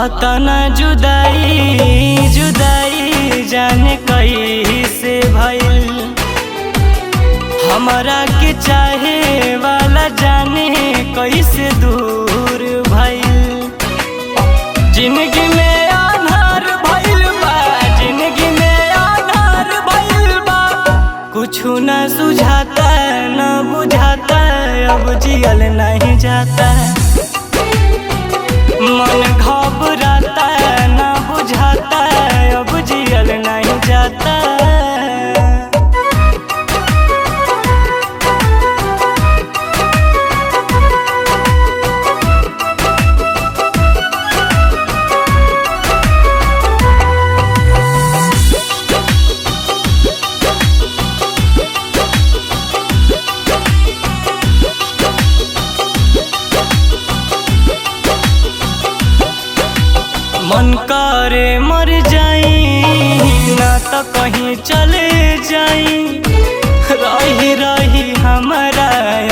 अतना जुदाई जुदाई जाने कैसे भइल। हमरा के चाहे वाला जाने कैसे दूर भइल। जिंदगी में आधार भइल बा, जिंदगी में आधार भइल बा। कुछु न सुझाता न बुझाता, अब जियल नहीं जाता। मन घबराता न बुझाता, अब जियल नहीं जाता। मन करे मर जाई ना तो कहीं चले जाई। रही रही हमारा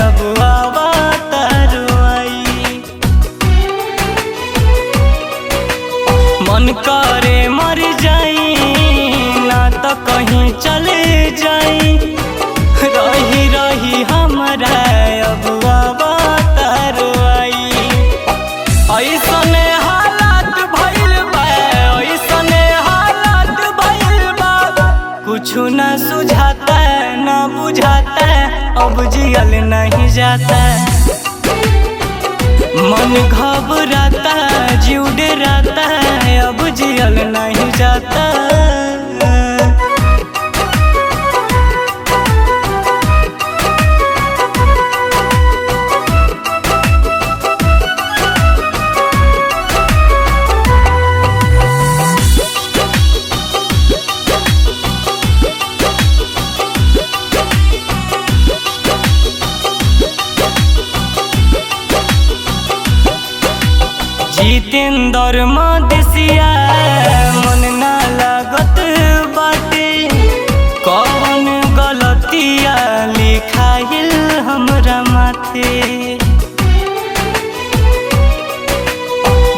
अब आवतारुआई। मन करे मर जाई ना तो कहीं चले जाई। रही रही हमारा अब आवतारुआई। ऐसने कुछु न सुझाता न बुझाता, अब जियल नहीं जाता। मन घबराता जीव डराता, अब जियल नहीं जाता। जितेंद्र मदेशिया मन ना लागत बाटे। कौन गलतिया लिखाइल हमरा माथे।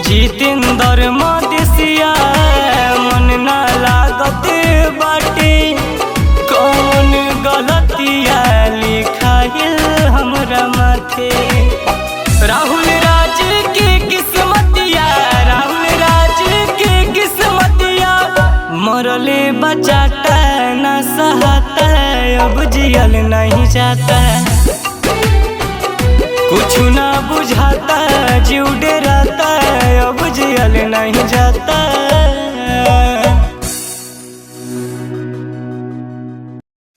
जितेंद्र मदेशिया मन ना लागत बाटे। कौन गलतिया लिखाइल हमरा माथे। राहुल राज की किस्मतिया, राहुल राज की किस्मतिया। मरले बचाता न सहाता, अब जियल नहीं जाता। कुछ न बुझाता जीव डराता, अब जियल नहीं जाता।